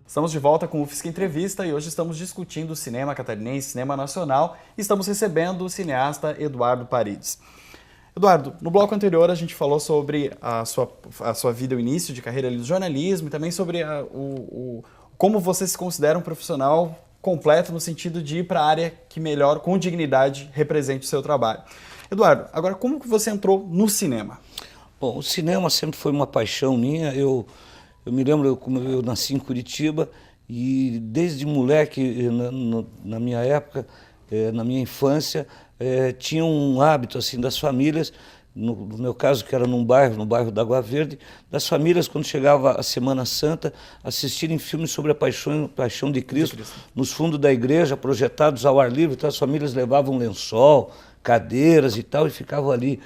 Estamos de volta com o UFSC Entrevista e hoje estamos discutindo o cinema catarinense, cinema nacional, e estamos recebendo o cineasta Eduardo Parides. Eduardo, no bloco anterior a gente falou sobre a sua vida, o início de carreira ali do jornalismo e também sobre como você se considera um profissional completo no sentido de ir para a área que melhor, com dignidade, represente o seu trabalho. Eduardo, agora como que você entrou no cinema? Bom, o cinema sempre foi uma paixão minha. Eu me lembro como eu nasci em Curitiba e desde moleque, na minha época, na minha infância, tinha um hábito assim das famílias, no meu caso que era no bairro da Água Verde, das famílias quando chegava a Semana Santa, assistirem filmes sobre a paixão de Cristo nos fundos da igreja, projetados ao ar livre. Então as famílias levavam lençol, cadeiras e tal e ficavam ali.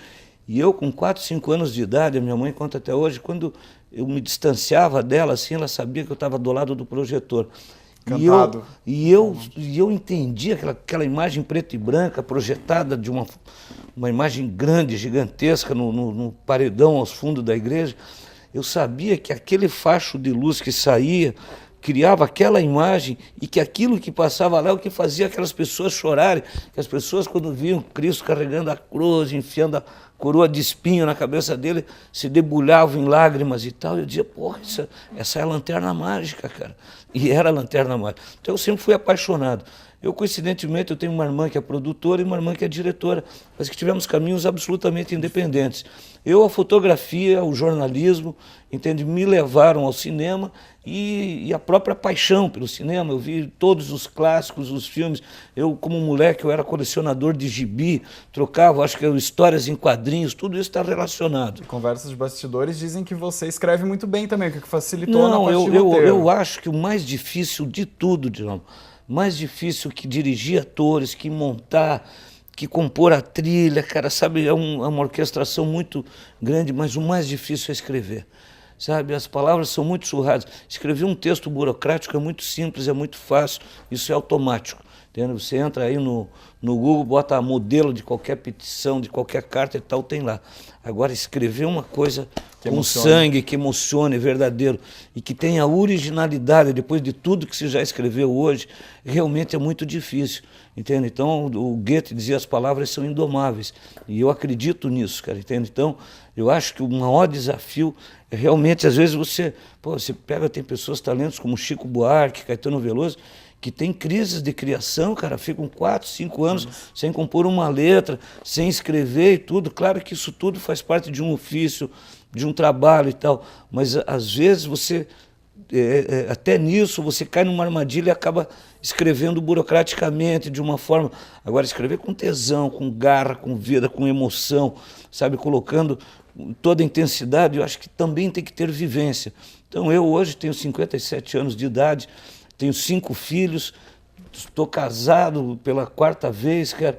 E eu, com 4, 5 anos de idade, a minha mãe conta até hoje, quando eu me distanciava dela, assim, ela sabia que eu estava do lado do projetor. Cantado. E eu entendi aquela imagem preta e branca, projetada de uma imagem grande, gigantesca, no paredão aos fundos da igreja. Eu sabia que aquele facho de luz que saía criava aquela imagem e que aquilo que passava lá é o que fazia aquelas pessoas chorarem, que as pessoas quando viam Cristo carregando a cruz, enfiando a coroa de espinho na cabeça dele, se debulhavam em lágrimas e tal. Eu dizia, porra, essa é a lanterna mágica, cara. E era a lanterna mágica. Então eu sempre fui apaixonado. Eu, coincidentemente, eu tenho uma irmã que é produtora e uma irmã que é diretora, mas que tivemos caminhos absolutamente independentes. A fotografia, o jornalismo, entende, me levaram ao cinema e a própria paixão pelo cinema. Eu vi todos os clássicos, os filmes. Eu, como moleque, eu era colecionador de gibi, trocava, acho que histórias em quadrinhos, tudo isso está relacionado. Conversas de bastidores dizem que você escreve muito bem também, o que facilitou na parte de Não, roteiro. eu acho que o mais difícil de tudo, Dilma, mais difícil que dirigir atores, que montar, que compor a trilha, cara, sabe, é uma orquestração muito grande, mas o mais difícil é escrever, sabe, as palavras são muito surradas. Escrever um texto burocrático é muito simples, é muito fácil, isso é automático, entendeu? Você entra aí no Google, bota modelo de qualquer petição, de qualquer carta e tal, tem lá. Agora, escrever uma coisa com sangue, que emocione, verdadeiro, e que tenha originalidade depois de tudo que se já escreveu hoje, realmente é muito difícil, entende? Então, o Goethe dizia, as palavras são indomáveis, e eu acredito nisso, cara, entende? Então, eu acho que o maior desafio é realmente, às vezes você pega, tem pessoas, talentos como Chico Buarque, Caetano Veloso, que tem crises de criação, cara, ficam 4, 5 anos sem compor uma letra, sem escrever e tudo. Claro que isso tudo faz parte de um ofício, de um trabalho e tal, mas às vezes você, até nisso, você cai numa armadilha e acaba escrevendo burocraticamente, de uma forma. Agora, escrever com tesão, com garra, com vida, com emoção, sabe, colocando toda a intensidade, eu acho que também tem que ter vivência. Então, eu hoje tenho 57 anos de idade, tenho 5 filhos, estou casado pela 4ª vez, cara.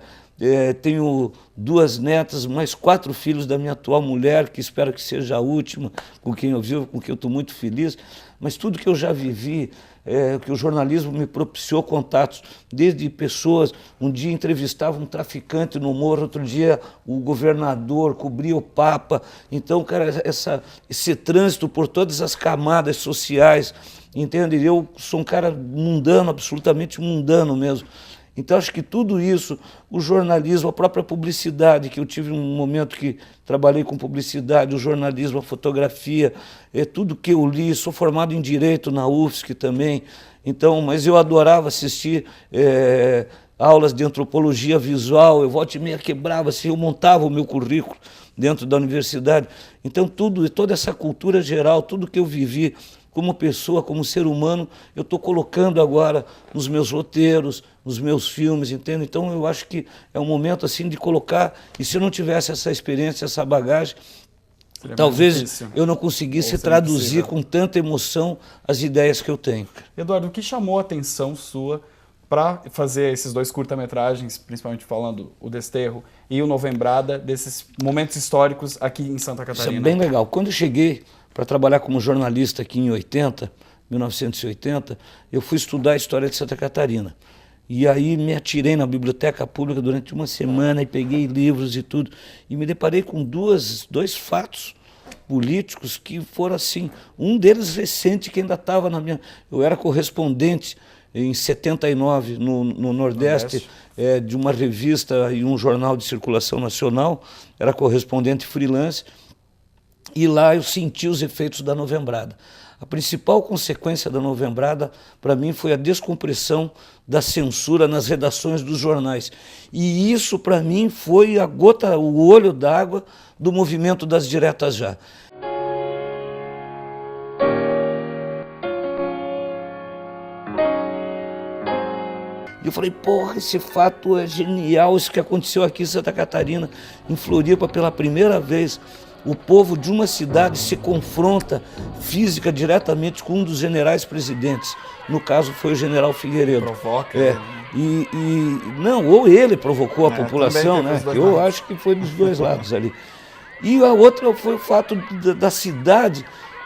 Tenho 2 netas, mais 4 filhos da minha atual mulher, que espero que seja a última, com quem eu vivo, com quem eu estou muito feliz. Mas tudo que eu já vivi, que o jornalismo me propiciou contatos, desde pessoas, um dia entrevistava um traficante no morro, outro dia o governador, cobria o Papa. Então, cara, esse trânsito por todas as camadas sociais, entende? Eu sou um cara mundano, absolutamente mundano mesmo. Então, acho que tudo isso, o jornalismo, a própria publicidade, que eu tive um momento que trabalhei com publicidade, o jornalismo, a fotografia, tudo que eu li, sou formado em Direito na UFSC também, então, mas eu adorava assistir aulas de antropologia visual, eu volta e meia quebrava, assim, eu montava o meu currículo dentro da universidade. Então, toda essa cultura geral, tudo que eu vivi, como pessoa, como ser humano, eu estou colocando agora nos meus roteiros, nos meus filmes, entende? Então eu acho que é um momento assim de colocar, e se eu não tivesse essa experiência, essa bagagem, talvez eu não conseguisse traduzir com tanta emoção as ideias que eu tenho. Eduardo, o que chamou a atenção sua para fazer esses 2 curta-metragens, principalmente falando o Desterro e o Novembrada, desses momentos históricos aqui em Santa Catarina? Isso é bem legal. Quando eu cheguei para trabalhar como jornalista aqui em 1980, eu fui estudar a história de Santa Catarina. E aí me atirei na biblioteca pública durante uma semana e peguei livros e tudo. E me deparei com dois fatos políticos que foram assim. Um deles recente, que ainda estava na minha... Eu era correspondente em 79 no Nordeste, de uma revista e um jornal de circulação nacional, era correspondente freelance, e lá eu senti os efeitos da novembrada. A principal consequência da novembrada, para mim, foi a descompressão da censura nas redações dos jornais. E isso, para mim, foi a gota, o olho d'água do movimento das diretas já. E eu falei, porra, esse fato é genial, isso que aconteceu aqui em Santa Catarina, em Floripa, pela primeira vez. O povo de uma cidade se confronta física diretamente com um dos generais presidentes. No caso foi o general Figueiredo. Provoca. Não, ou ele provocou a população, né? Eu acho que foi dos dois lados ali. E a outra foi o fato da cidade,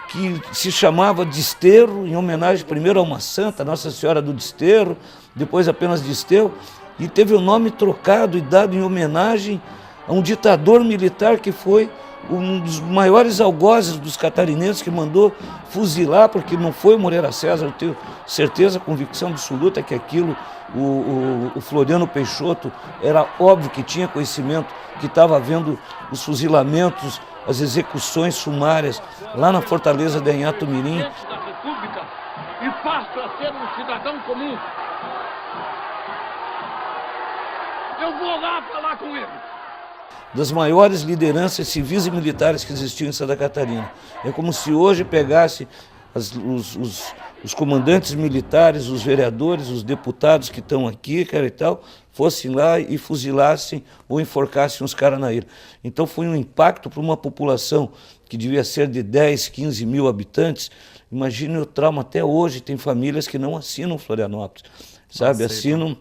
que se chamava Desterro, em homenagem primeiro a uma santa, Nossa Senhora do Desterro, depois apenas Desterro, e teve o nome trocado e dado em homenagem a um ditador militar que foi um dos maiores algozes dos catarinenses, que mandou fuzilar, porque não foi o Moreira César. Eu tenho certeza, convicção absoluta que aquilo, o Floriano Peixoto, era óbvio que tinha conhecimento, que estava havendo os fuzilamentos, as execuções sumárias lá na fortaleza de Anhatomirim. Da República, e passo a ser um cidadão comum. Eu vou lá falar com ele. Das maiores lideranças civis e militares que existiam em Santa Catarina. É como se hoje pegasse os comandantes militares, os vereadores, os deputados que estão aqui, cara, e tal, fossem lá e fuzilassem ou enforcassem os caras na ilha. Então foi um impacto para uma população que devia ser de 10, 15 mil habitantes. Imagine o trauma. Até hoje tem famílias que não assinam Florianópolis, sabe? Assinam,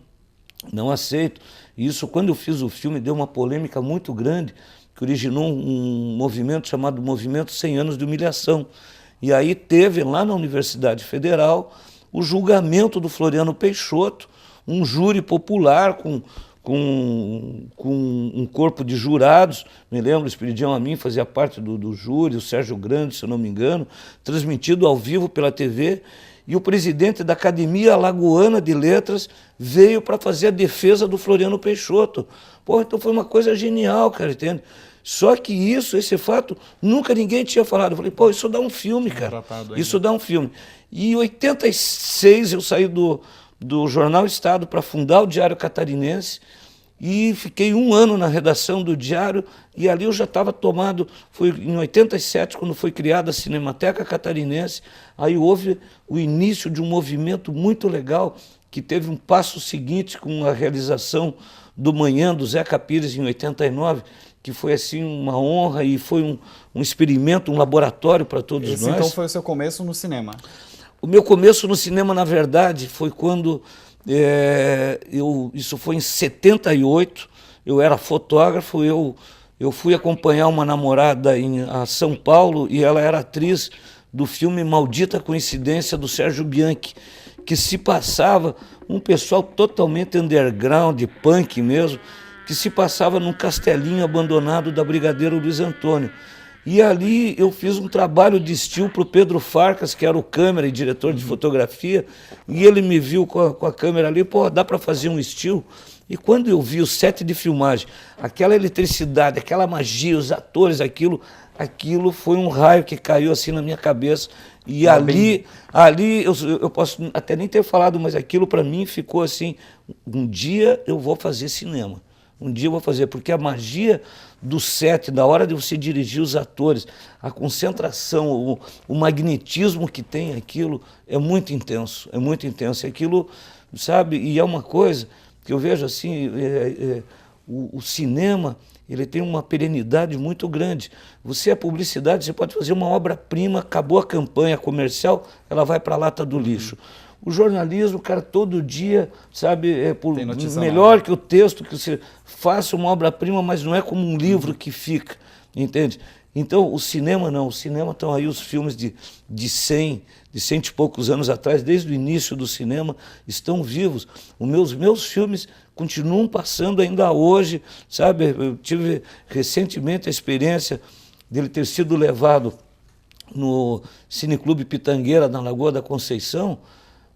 não aceitam. Isso, quando eu fiz o filme, deu uma polêmica muito grande, que originou um movimento chamado Movimento 100 Anos de Humilhação. E aí teve lá na Universidade Federal o julgamento do Floriano Peixoto, um júri popular com um corpo de jurados. Me lembro, o Espiridião Amin fazia parte do júri, o Sérgio Grande, se eu não me engano, transmitido ao vivo pela TV. E o presidente da Academia Alagoana de Letras veio para fazer a defesa do Floriano Peixoto. Pô, então foi uma coisa genial, cara, entende? Só que esse fato, nunca ninguém tinha falado. Eu falei, pô, isso dá um filme, cara. Isso dá um filme. E em 86 eu saí do Jornal Estado para fundar o Diário Catarinense, e fiquei 1 ano na redação do Diário, e ali eu já estava tomado. Foi em 87, quando foi criada a Cinemateca Catarinense, aí houve o início de um movimento muito legal, que teve um passo seguinte com a realização do Manhã, do Zeca Pires, em 89, que foi assim uma honra e foi um experimento, um laboratório para todos nós. Então foi o seu começo no cinema? O meu começo no cinema, na verdade, foi quando... isso foi em 78, eu era fotógrafo, eu fui acompanhar uma namorada a São Paulo, e ela era atriz do filme Maldita Coincidência, do Sérgio Bianchi, que se passava um pessoal totalmente underground, punk mesmo, que se passava num castelinho abandonado da Brigadeiro Luiz Antônio. E ali eu fiz um trabalho de estilo para o Pedro Farcas, que era o câmera e diretor de fotografia, e ele me viu com a câmera ali, pô, dá para fazer um estilo? E quando eu vi o set de filmagem, aquela eletricidade, aquela magia, os atores, aquilo foi um raio que caiu assim na minha cabeça. E ali eu posso até nem ter falado, mas aquilo para mim ficou assim, um dia eu vou fazer cinema. Um dia eu vou fazer, porque a magia do set, da hora de você dirigir os atores, a concentração, o magnetismo que tem aquilo é muito intenso, é muito intenso. E aquilo, sabe, e é uma coisa que eu vejo assim, o cinema, ele tem uma perenidade muito grande. Você, a publicidade, você pode fazer uma obra-prima, acabou a campanha comercial, ela vai para a lata do lixo. O jornalismo, cara, todo dia, sabe, melhor que o texto, que você faça uma obra-prima, mas não é como um livro que fica, entende? Então, o cinema não, o cinema estão aí os filmes de 100 e poucos anos atrás, desde o início do cinema, estão vivos. Os meus filmes continuam passando ainda hoje, sabe? Eu tive recentemente a experiência dele ter sido levado no Cineclube Pitangueira, na Lagoa da Conceição,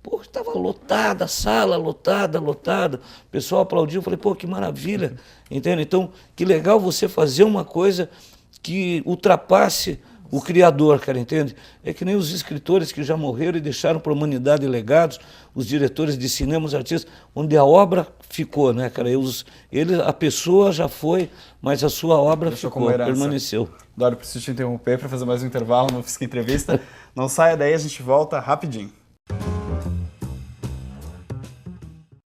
pô, estava lotada a sala, lotada. O pessoal aplaudiu, eu falei, pô, que maravilha, entende? Então, que legal você fazer uma coisa que ultrapasse o criador, cara, entende? É que nem os escritores que já morreram e deixaram para a humanidade legados, os diretores de cinema, os artistas, onde a obra ficou, né, cara? A pessoa já foi, mas a sua obra ficou, permaneceu. Eduardo, preciso te interromper para fazer mais um intervalo no Física Entrevista. Não saia daí, a gente volta rapidinho.